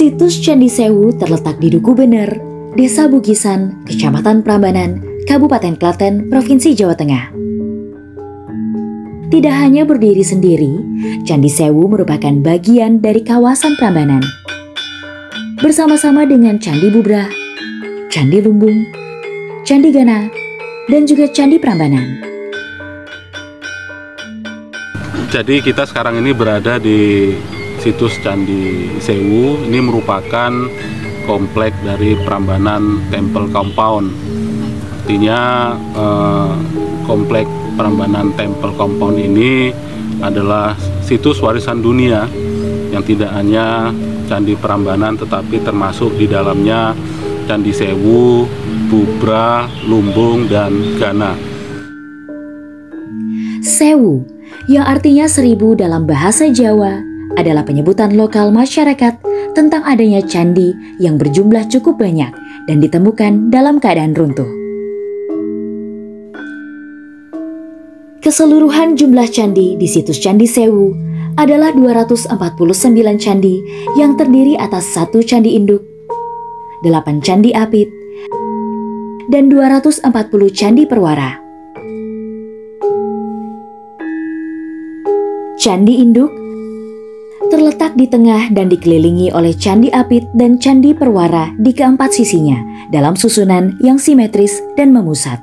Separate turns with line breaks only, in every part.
Situs Candi Sewu terletak di Duku Bener, Desa Bugisan, Kecamatan Prambanan, Kabupaten Klaten, Provinsi Jawa Tengah. Tidak hanya berdiri sendiri, Candi Sewu merupakan bagian dari kawasan Prambanan. Bersama-sama dengan Candi Bubrah, Candi Lumbung, Candi Gana, dan juga Candi Prambanan.
Jadi kita sekarang ini berada di situs Candi Sewu. Ini merupakan komplek dari Prambanan Temple Compound. Artinya komplek Prambanan Temple Compound ini adalah situs warisan dunia yang tidak hanya Candi Prambanan tetapi termasuk di dalamnya Candi Sewu, Bubrah, Lumbung, dan Gana.
Sewu, yang artinya 1000 dalam bahasa Jawa, adalah penyebutan lokal masyarakat tentang adanya candi yang berjumlah cukup banyak dan ditemukan dalam keadaan runtuh. Keseluruhan jumlah candi di situs Candi Sewu adalah 249 candi yang terdiri atas 1 candi induk, 8 candi apit, dan 240 candi perwara. Candi induk terletak di tengah dan dikelilingi oleh candi apit dan candi perwara di keempat sisinya dalam susunan yang simetris dan memusat.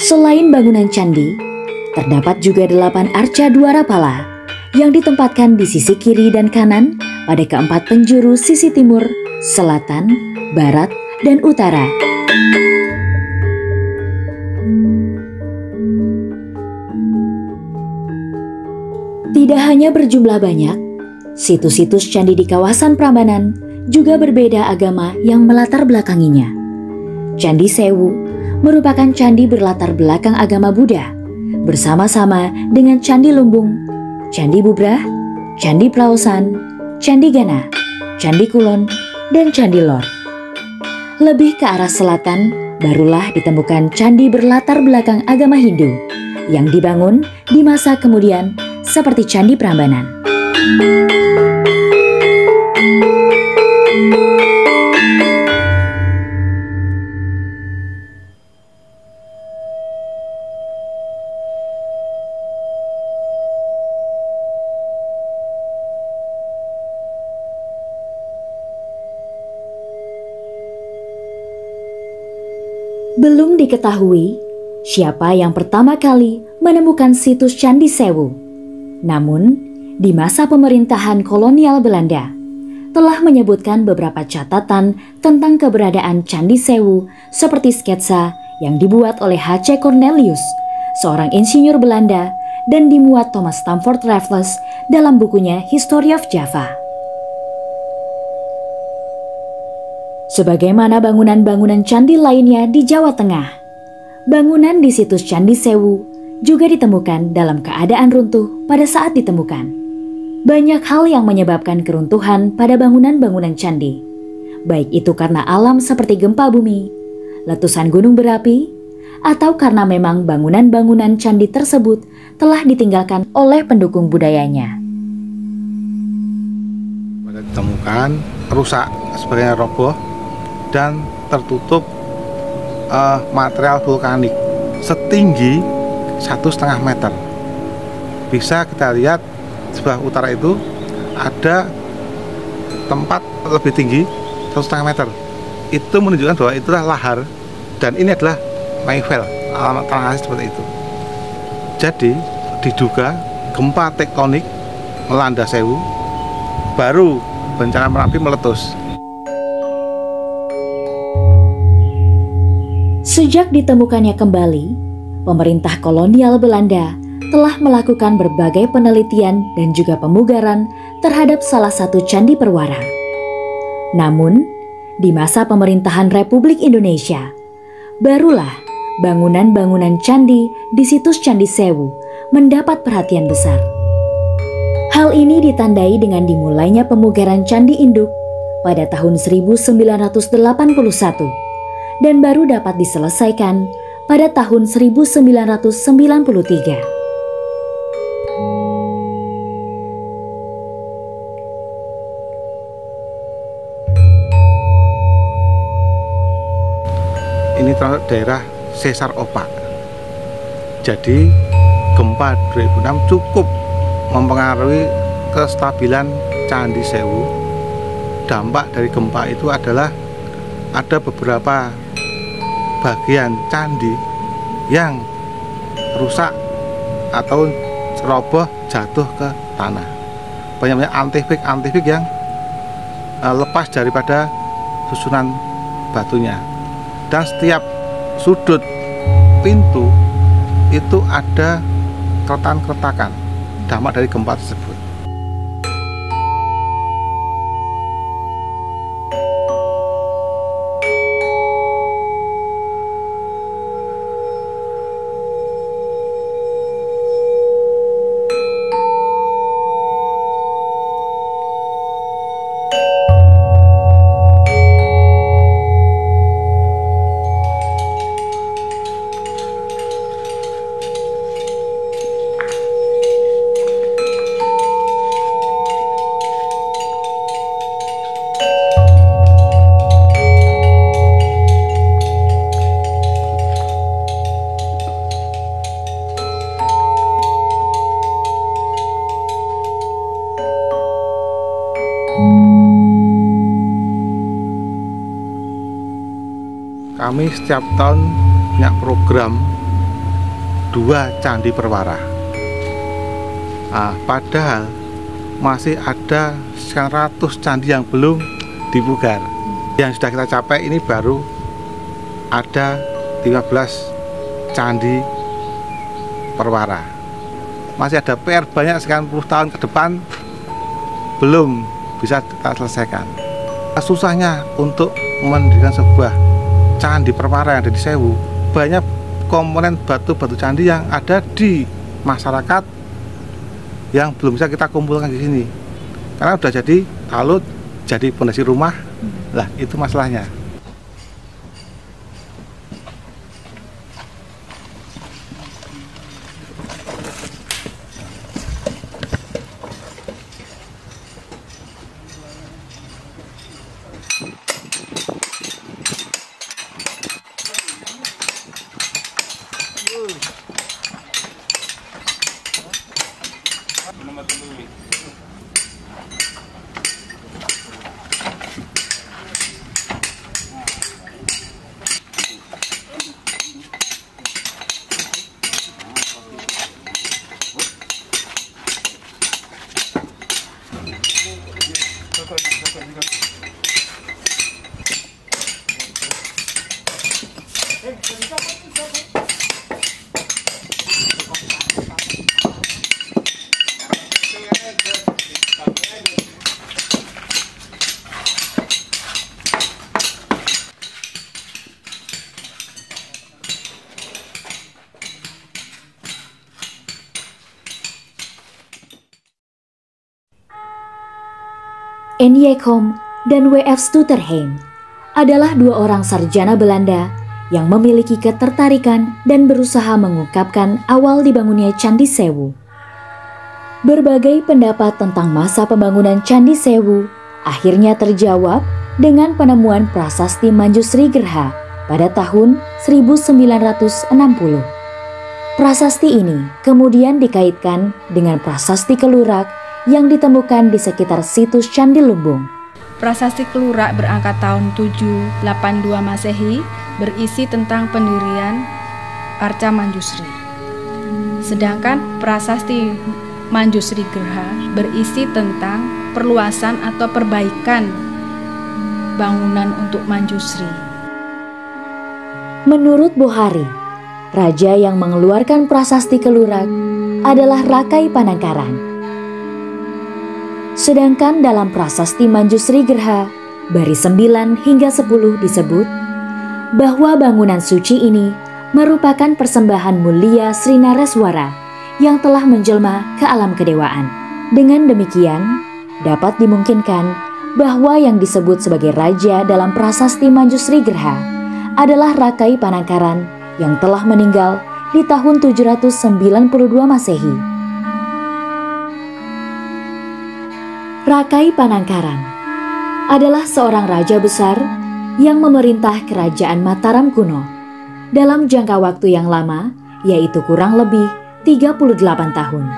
Selain bangunan candi, terdapat juga 8 arca dwarapala yang ditempatkan di sisi kiri dan kanan pada keempat penjuru sisi timur, selatan, barat, dan utara. Tidak hanya berjumlah banyak, situs-situs candi di kawasan Prambanan juga berbeda agama yang melatar belakanginya. Candi Sewu merupakan candi berlatar belakang agama Buddha, bersama-sama dengan Candi Lumbung, Candi Bubrah, Candi Plaosan, Candi Gana, Candi Kulon, dan Candi Lor. Lebih ke arah selatan, barulah ditemukan candi berlatar belakang agama Hindu yang dibangun di masa kemudian seperti Candi Prambanan. Belum diketahui siapa yang pertama kali menemukan situs Candi Sewu. Namun, di masa pemerintahan kolonial Belanda, telah menyebutkan beberapa catatan tentang keberadaan Candi Sewu seperti sketsa yang dibuat oleh H.C. Cornelius, seorang insinyur Belanda, dan dimuat Thomas Stamford Raffles dalam bukunya History of Java. Sebagaimana bangunan-bangunan candi lainnya di Jawa Tengah, bangunan di situs Candi Sewu juga ditemukan dalam keadaan runtuh pada saat ditemukan. Banyak hal yang menyebabkan keruntuhan pada bangunan-bangunan candi, baik itu karena alam seperti gempa bumi, letusan gunung berapi, atau karena memang bangunan-bangunan candi tersebut telah ditinggalkan oleh pendukung budayanya.
Ditemukan rusak, sebagian roboh, dan tertutup material vulkanik setinggi 1,5 meter. Bisa kita lihat sebelah utara itu ada tempat lebih tinggi 1,5 meter. Itu menunjukkan bahwa itulah lahar dan ini adalah Mayfell, alamat tanah asli seperti itu. Jadi diduga gempa tektonik melanda Sewu, baru bencana Merapi meletus.
Sejak ditemukannya kembali, pemerintah kolonial Belanda telah melakukan berbagai penelitian dan juga pemugaran terhadap salah satu candi perwara. Namun, di masa pemerintahan Republik Indonesia, barulah bangunan-bangunan candi di situs Candi Sewu mendapat perhatian besar. Hal ini ditandai dengan dimulainya pemugaran Candi Induk pada tahun 1981 dan baru dapat diselesaikan pada tahun 1993.
Ini termasuk daerah sesar opak. Jadi gempa 2006 cukup mempengaruhi kestabilan Candi Sewu. Dampak dari gempa itu adalah ada beberapa bagian candi yang rusak atau roboh jatuh ke tanah. Banyak antifik yang lepas daripada susunan batunya. Dan setiap sudut pintu itu ada keretakan dampak dari gempa tersebut. Kami setiap tahun punya program 2 candi perwara. Padahal masih ada 100 candi yang belum dipugar. Yang sudah kita capai ini baru ada 15 candi perwara. Masih ada PR banyak sekian puluh tahun ke depan belum bisa kita selesaikan. Susahnya untuk mendirikan sebuah candi perwara yang ada di Sewu, banyak komponen batu-batu candi yang ada di masyarakat yang belum bisa kita kumpulkan di sini. Karena udah jadi talut, jadi fondasi rumah, lah itu masalahnya.
Enyekom dan W.F. Stutterheim adalah 2 orang sarjana Belanda yang memiliki ketertarikan dan berusaha mengungkapkan awal dibangunnya Candi Sewu. Berbagai pendapat tentang masa pembangunan Candi Sewu akhirnya terjawab dengan penemuan prasasti Manjusri Gerha pada tahun 1960. Prasasti ini kemudian dikaitkan dengan prasasti Kelurak yang ditemukan di sekitar situs Candi Lumbung.
Prasasti Kelurak berangkat tahun 782 Masehi berisi tentang pendirian Arca Manjusri. Sedangkan prasasti Manjusri Gerha berisi tentang perluasan atau perbaikan bangunan untuk Manjusri.
Menurut Bohari, raja yang mengeluarkan prasasti Kelurak adalah Rakai Panangkaran. Sedangkan dalam prasasti Manjusri Gerha, baris 9 hingga 10 disebut bahwa bangunan suci ini merupakan persembahan mulia Sri Nareswara yang telah menjelma ke alam kedewaan. Dengan demikian, dapat dimungkinkan bahwa yang disebut sebagai raja dalam prasasti Manjusri Gerha adalah Rakai Panangkaran yang telah meninggal di tahun 792 Masehi. Rakai Panangkaran adalah seorang raja besar yang memerintah kerajaan Mataram kuno dalam jangka waktu yang lama, yaitu kurang lebih 38 tahun.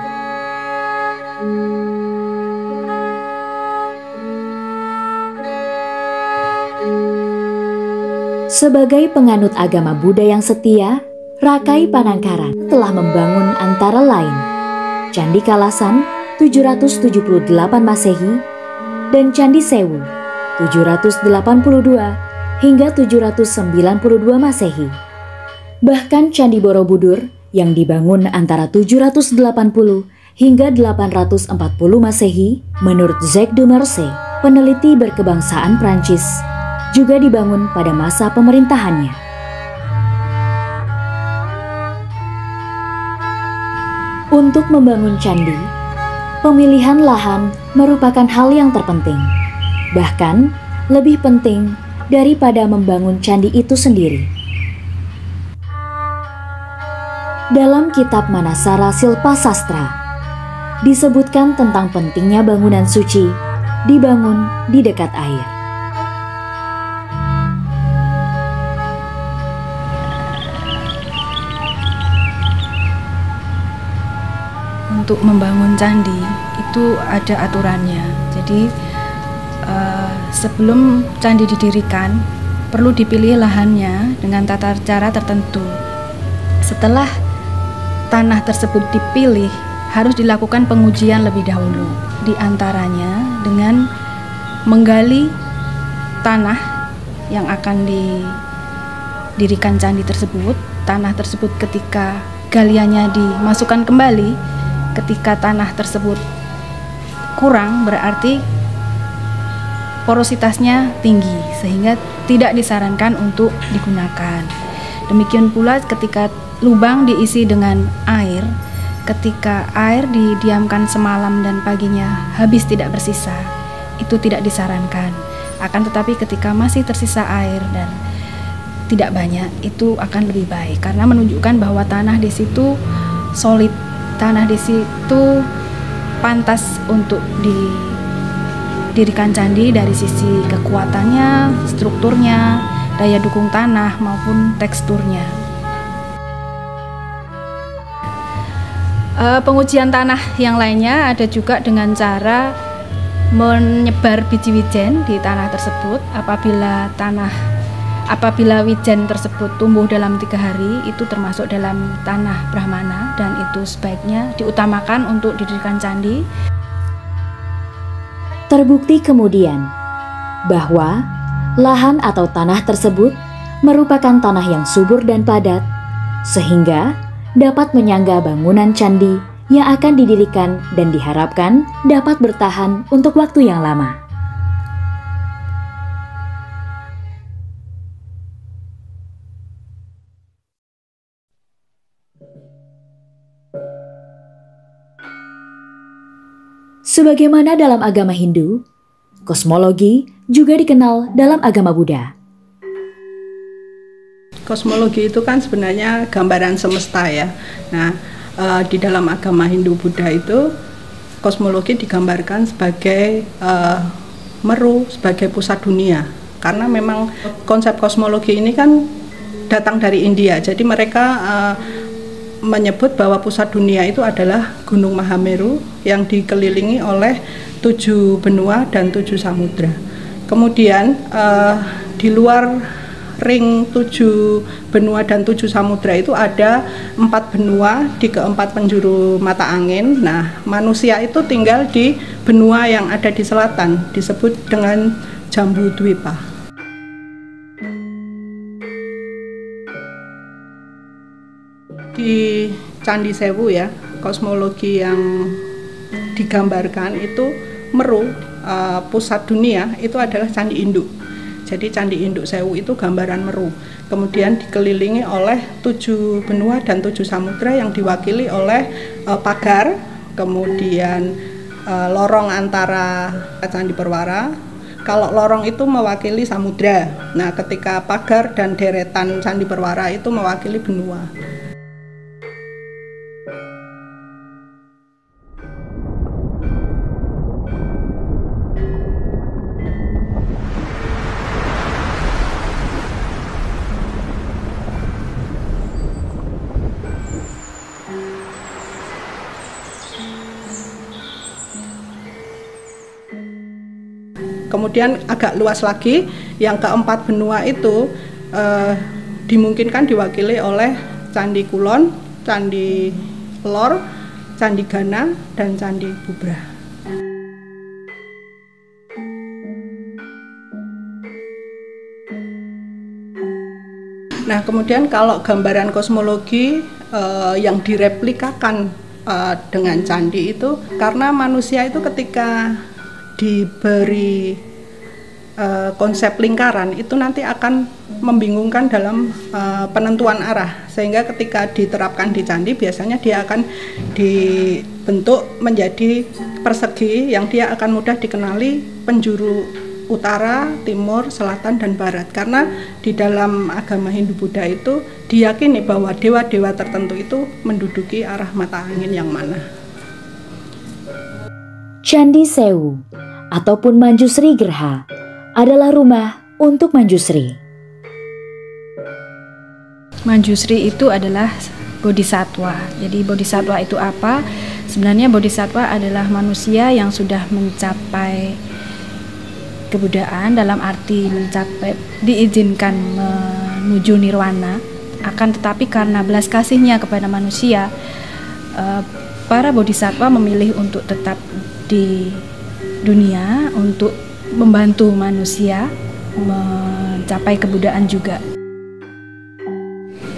Sebagai penganut agama Buddha yang setia, Rakai Panangkaran telah membangun antara lain Candi Kalasan 778 Masehi dan Candi Sewu 782 hingga 792 Masehi. Bahkan Candi Borobudur yang dibangun antara 780 hingga 840 Masehi menurut Jacques de Marseille, peneliti berkebangsaan Prancis, juga dibangun pada masa pemerintahannya. Untuk membangun candi, pemilihan lahan merupakan hal yang terpenting, bahkan lebih penting daripada membangun candi itu sendiri. Dalam kitab Manasara Silpa Sastra, disebutkan tentang pentingnya bangunan suci dibangun di dekat air.
Untuk membangun candi itu ada aturannya. Jadi sebelum candi didirikan perlu dipilih lahannya dengan tata cara tertentu. Setelah tanah tersebut dipilih, harus dilakukan pengujian lebih dahulu. Di antaranya dengan menggali tanah yang akan didirikan candi tersebut. Tanah tersebut ketika galiannya dimasukkan kembali, ketika tanah tersebut kurang berarti porositasnya tinggi sehingga tidak disarankan untuk digunakan. Demikian pula ketika lubang diisi dengan air, ketika air didiamkan semalam dan paginya habis tidak bersisa, itu tidak disarankan. Akan tetapi ketika masih tersisa air dan tidak banyak, itu akan lebih baik karena menunjukkan bahwa tanah di situ solid. Tanah di situ pantas untuk didirikan candi dari sisi kekuatannya, strukturnya, daya dukung tanah maupun teksturnya. Pengujian tanah yang lainnya ada juga dengan cara menyebar biji wijen di tanah tersebut. Apabila wijen tersebut tumbuh dalam 3 hari, itu termasuk dalam tanah Brahmana dan itu sebaiknya diutamakan untuk didirikan candi.
Terbukti kemudian bahwa lahan atau tanah tersebut merupakan tanah yang subur dan padat, sehingga dapat menyangga bangunan candi yang akan didirikan dan diharapkan dapat bertahan untuk waktu yang lama. Sebagaimana dalam agama Hindu, kosmologi juga dikenal dalam agama Buddha.
Kosmologi itu kan sebenarnya gambaran semesta ya. Nah, di dalam agama Hindu Buddha itu kosmologi digambarkan sebagai Meru, sebagai pusat dunia. Karena memang konsep kosmologi ini kan datang dari India. Jadi mereka menyebut bahwa pusat dunia itu adalah Gunung Mahameru yang dikelilingi oleh 7 benua dan 7 samudra. Kemudian di luar ring 7 benua dan 7 samudra itu ada 4 benua di keempat penjuru mata angin. Nah, manusia itu tinggal di benua yang ada di selatan, disebut dengan Jambudwipa. Di Candi Sewu ya, kosmologi yang digambarkan itu Meru, pusat dunia itu adalah Candi Induk. Jadi Candi Induk Sewu itu gambaran Meru. Kemudian dikelilingi oleh 7 benua dan 7 samudra yang diwakili oleh pagar, kemudian lorong antara Candi Perwara. Kalau lorong itu mewakili samudra. Nah, ketika pagar dan deretan Candi Perwara itu mewakili benua. Kemudian agak luas lagi, yang keempat benua itu dimungkinkan diwakili oleh Candi Kulon, Candi Lor, Candi Gana, dan Candi Bubrah. Nah, kemudian kalau gambaran kosmologi yang direplikakan dengan candi itu, karena manusia itu ketika diberi konsep lingkaran itu nanti akan membingungkan dalam penentuan arah, sehingga ketika diterapkan di candi biasanya dia akan dibentuk menjadi persegi yang dia akan mudah dikenali penjuru utara, timur, selatan, dan barat, karena di dalam agama Hindu Buddha itu diyakini bahwa dewa-dewa tertentu itu menduduki arah mata angin yang mana.
Candi Sewu ataupun Manjusri Gerha adalah rumah untuk Manjusri.
Manjusri itu adalah bodhisatwa. Jadi bodhisatwa itu apa? Sebenarnya bodhisatwa adalah manusia yang sudah mencapai kebudayaan, dalam arti mencapai diizinkan menuju nirwana. Akan tetapi karena belas kasihnya kepada manusia, para bodhisatwa memilih untuk tetap di dunia untuk membantu manusia mencapai kebudayaan juga.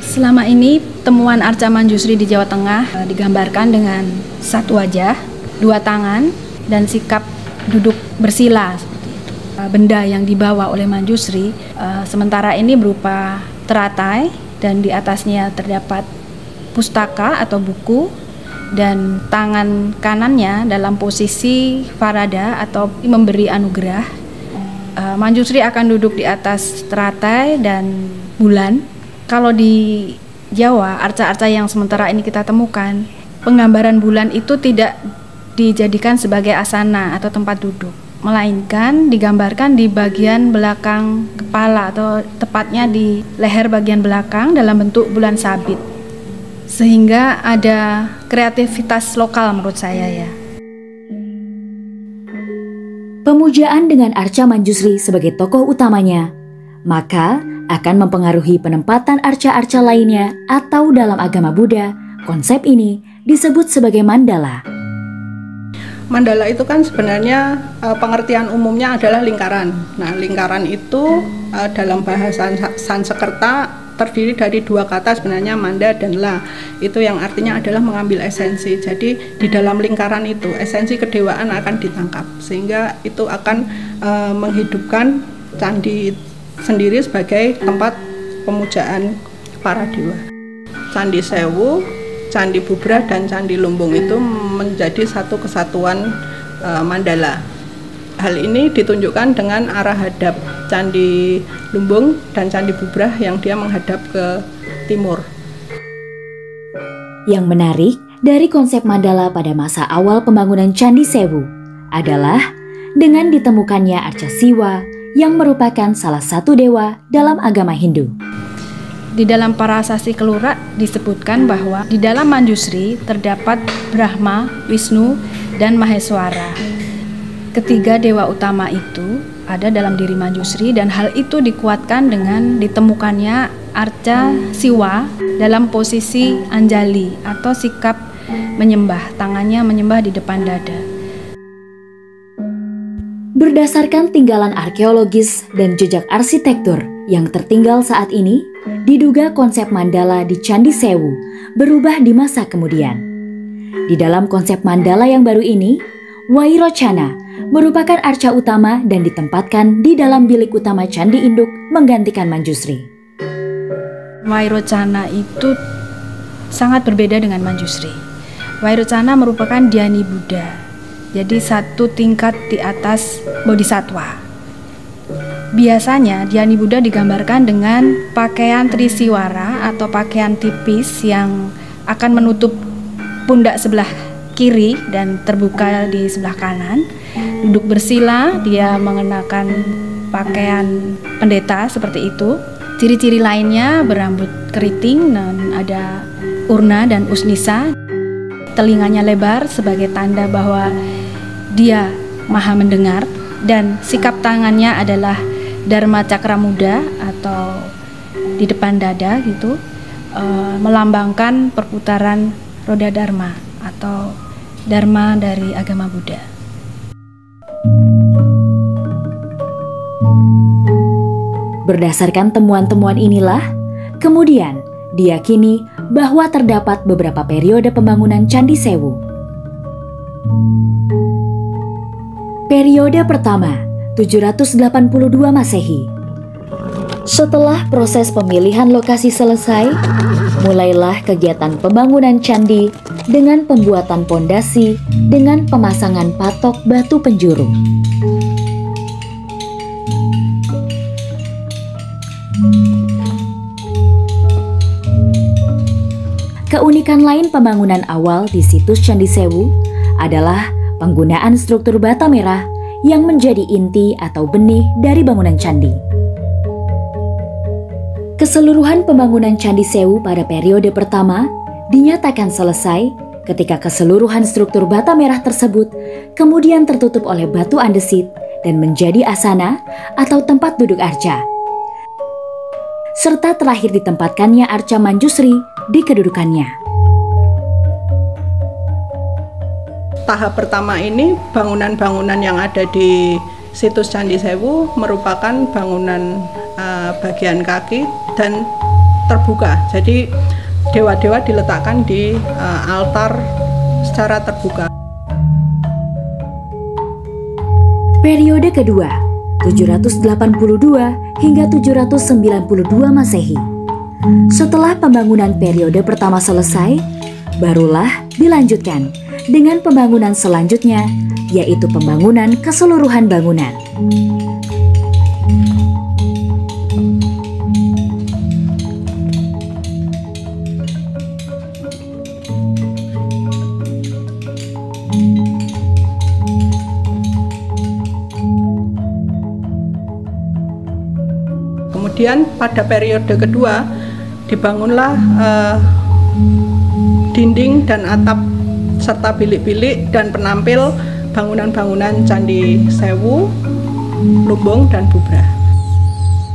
Selama ini temuan arca Manjusri di Jawa Tengah digambarkan dengan satu wajah, 2 tangan, dan sikap duduk bersila. Benda yang dibawa oleh Manjusri sementara ini berupa teratai, dan di atasnya terdapat pustaka atau buku, dan tangan kanannya dalam posisi farada atau memberi anugerah. Manjusri akan duduk di atas teratai dan bulan. Kalau di Jawa, arca-arca yang sementara ini kita temukan, penggambaran bulan itu tidak dijadikan sebagai asana atau tempat duduk, melainkan digambarkan di bagian belakang kepala atau tepatnya di leher bagian belakang dalam bentuk bulan sabit. Sehingga ada kreativitas lokal menurut saya ya.
Pemujaan dengan arca Manjusri sebagai tokoh utamanya, maka akan mempengaruhi penempatan arca-arca lainnya, atau dalam agama Buddha, konsep ini disebut sebagai mandala.
Mandala itu kan sebenarnya pengertian umumnya adalah lingkaran. Nah, lingkaran itu dalam bahasa Sanskerta terdiri dari 2 kata sebenarnya, manda dan la. Itu yang artinya adalah mengambil esensi. Jadi di dalam lingkaran itu esensi kedewaan akan ditangkap, sehingga itu akan menghidupkan candi sendiri sebagai tempat pemujaan para dewa. Candi Sewu, Candi Bubrah, dan Candi Lumbung itu menjadi satu kesatuan mandala. Hal ini ditunjukkan dengan arah hadap Candi Lumbung dan Candi Bubrah yang dia menghadap ke timur.
Yang menarik dari konsep mandala pada masa awal pembangunan Candi Sewu adalah dengan ditemukannya arca Siwa yang merupakan salah satu dewa dalam agama Hindu.
Di dalam Parasasti Kelura disebutkan bahwa di dalam Manjusri terdapat Brahma, Wisnu, dan Maheswara. Ketiga dewa utama itu ada dalam diri Manjusri, dan hal itu dikuatkan dengan ditemukannya arca Siwa dalam posisi Anjali atau sikap menyembah, tangannya menyembah di depan dada.
Berdasarkan tinggalan arkeologis dan jejak arsitektur yang tertinggal saat ini, diduga konsep mandala di Candi Sewu berubah di masa kemudian. Di dalam konsep mandala yang baru ini, Wairocana merupakan arca utama dan ditempatkan di dalam bilik utama Candi Induk menggantikan Manjusri.
Wairocana itu sangat berbeda dengan Manjusri. Wairocana merupakan Dhyani Buddha. Jadi satu tingkat di atas Bodhisattva. Biasanya Dhyani Buddha digambarkan dengan pakaian trisiwara atau pakaian tipis yang akan menutup pundak sebelah kiri dan terbuka di sebelah kanan. Duduk bersila, dia mengenakan pakaian pendeta seperti itu. Ciri-ciri lainnya berambut keriting dan ada urna dan usnisa. Telinganya lebar sebagai tanda bahwa dia maha mendengar, dan sikap tangannya adalah Dharma Cakra Muda atau di depan dada gitu, melambangkan perputaran roda Dharma atau Dharma dari agama Buddha.
Berdasarkan temuan-temuan inilah, kemudian diyakini bahwa terdapat beberapa periode pembangunan Candi Sewu. Periode pertama, 782 Masehi. Setelah proses pemilihan lokasi selesai, mulailah kegiatan pembangunan candi dengan pembuatan pondasi dengan pemasangan patok batu penjuru. Keunikan lain pembangunan awal di situs Candi Sewu adalah penggunaan struktur bata merah yang menjadi inti atau benih dari bangunan candi. Keseluruhan pembangunan Candi Sewu pada periode pertama dinyatakan selesai ketika keseluruhan struktur bata merah tersebut kemudian tertutup oleh batu andesit dan menjadi asana atau tempat duduk arca, serta terakhir ditempatkannya arca Manjusri di kedudukannya.
Tahap pertama ini bangunan-bangunan yang ada di situs Candi Sewu merupakan bangunan bagian kaki dan terbuka. Jadi dewa-dewa diletakkan di altar secara terbuka.
Periode kedua, 782 hingga 792 Masehi. Setelah pembangunan periode pertama selesai, barulah dilanjutkan dengan pembangunan selanjutnya, yaitu pembangunan keseluruhan bangunan.
Kemudian pada periode kedua dibangunlah dinding dan atap serta bilik-bilik dan penampil bangunan-bangunan Candi Sewu, Lumbung, dan Bubrah.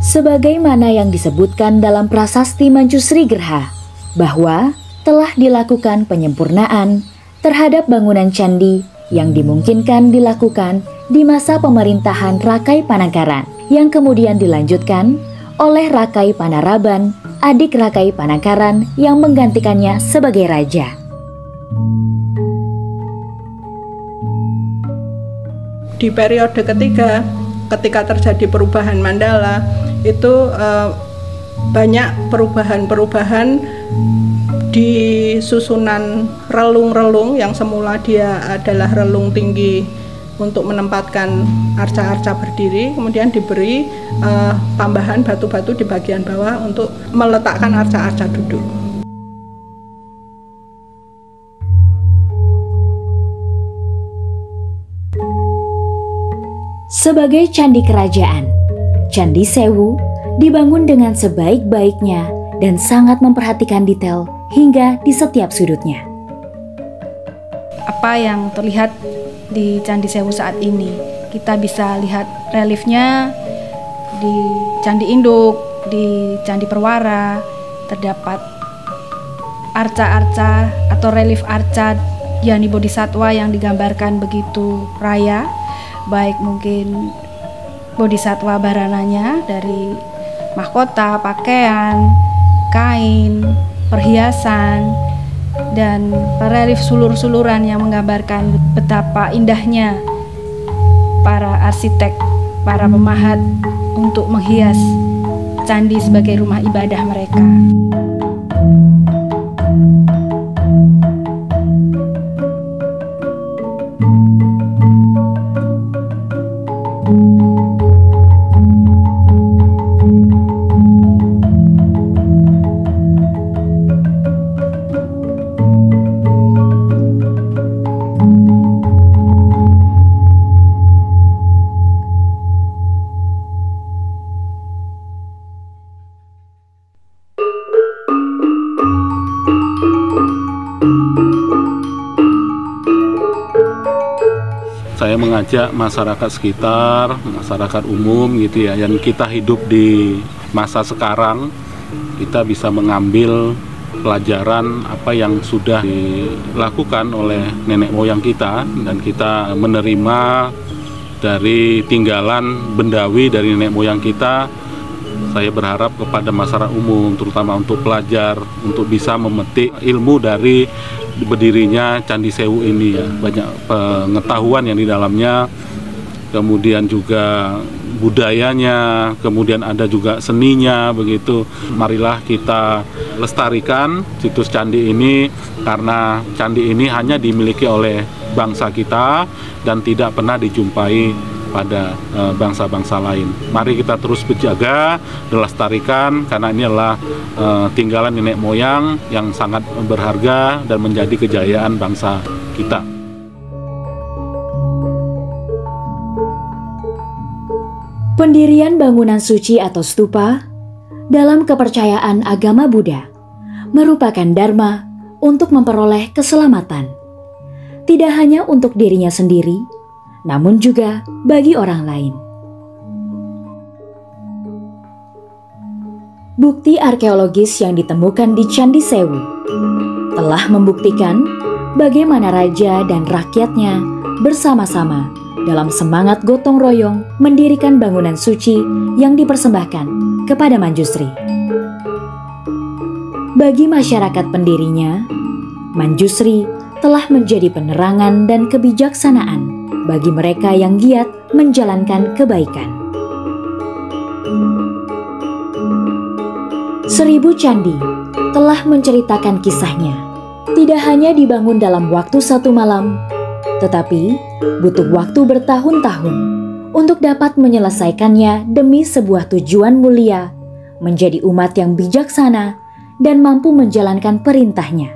Sebagaimana yang disebutkan dalam prasasti Manjusri Gerha, bahwa telah dilakukan penyempurnaan terhadap bangunan candi yang dimungkinkan dilakukan di masa pemerintahan Rakai Panangkaran, yang kemudian dilanjutkan oleh Rakai Panaraban, adik Rakai Panangkaran yang menggantikannya sebagai raja.
Di periode ketiga, ketika terjadi perubahan mandala, itu banyak perubahan-perubahan di susunan relung-relung yang semula dia adalah relung tinggi untuk menempatkan arca-arca berdiri, kemudian diberi tambahan batu-batu di bagian bawah untuk meletakkan arca-arca duduk.
Sebagai candi kerajaan, Candi Sewu dibangun dengan sebaik-baiknya dan sangat memperhatikan detail hingga di setiap sudutnya.
Apa yang terlihat di Candi Sewu saat ini, kita bisa lihat reliefnya di Candi Induk, di Candi Perwara, terdapat arca-arca atau relief arca Dhyani Bodhisattva yang digambarkan begitu raya. baik mungkin bodhisatwa barananya dari mahkota, pakaian, kain, perhiasan, dan relief sulur-suluran yang menggambarkan betapa indahnya para arsitek, para pemahat untuk menghias candi sebagai rumah ibadah mereka.
Saya mengajak masyarakat sekitar, masyarakat umum gitu ya, yang kita hidup di masa sekarang, kita bisa mengambil pelajaran apa yang sudah dilakukan oleh nenek moyang kita, dan kita menerima dari tinggalan bendawi dari nenek moyang kita. Saya berharap kepada masyarakat umum, terutama untuk pelajar, untuk bisa memetik ilmu dari berdirinya Candi Sewu ini ya. Banyak pengetahuan yang di dalamnya, kemudian juga budayanya, kemudian ada juga seninya begitu. Marilah kita lestarikan situs candi ini, karena candi ini hanya dimiliki oleh bangsa kita dan tidak pernah dijumpai pada bangsa-bangsa lain. Mari kita terus berjaga, dilestarikan, karena ini adalah tinggalan nenek moyang yang sangat berharga dan menjadi kejayaan bangsa kita.
Pendirian bangunan suci atau stupa dalam kepercayaan agama Buddha merupakan dharma untuk memperoleh keselamatan, tidak hanya untuk dirinya sendiri, namun juga bagi orang lain. Bukti arkeologis yang ditemukan di Candi Sewu telah membuktikan bagaimana raja dan rakyatnya bersama-sama dalam semangat gotong royong mendirikan bangunan suci yang dipersembahkan kepada Manjusri. Bagi masyarakat pendirinya, Manjusri telah menjadi penerangan dan kebijaksanaan bagi mereka yang giat menjalankan kebaikan. 1000 candi telah menceritakan kisahnya. Tidak hanya dibangun dalam waktu 1 malam, tetapi butuh waktu bertahun-tahun untuk dapat menyelesaikannya demi sebuah tujuan mulia, menjadi umat yang bijaksana dan mampu menjalankan perintahnya.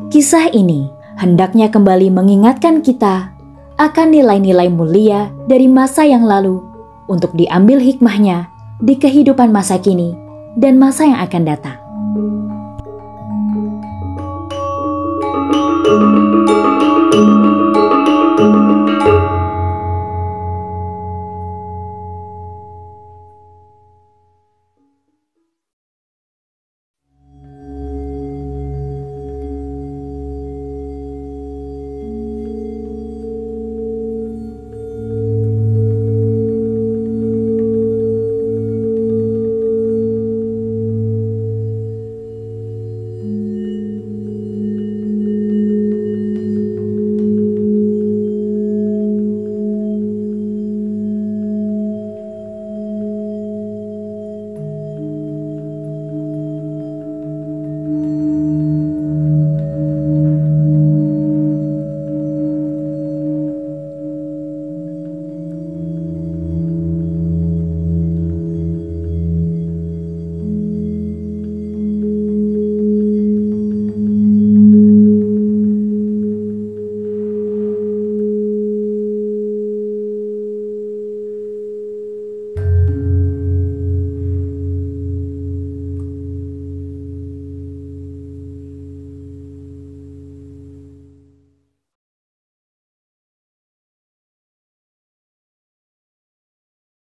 Kisah ini hendaknya kembali mengingatkan kita akan nilai-nilai mulia dari masa yang lalu untuk diambil hikmahnya di kehidupan masa kini dan masa yang akan datang.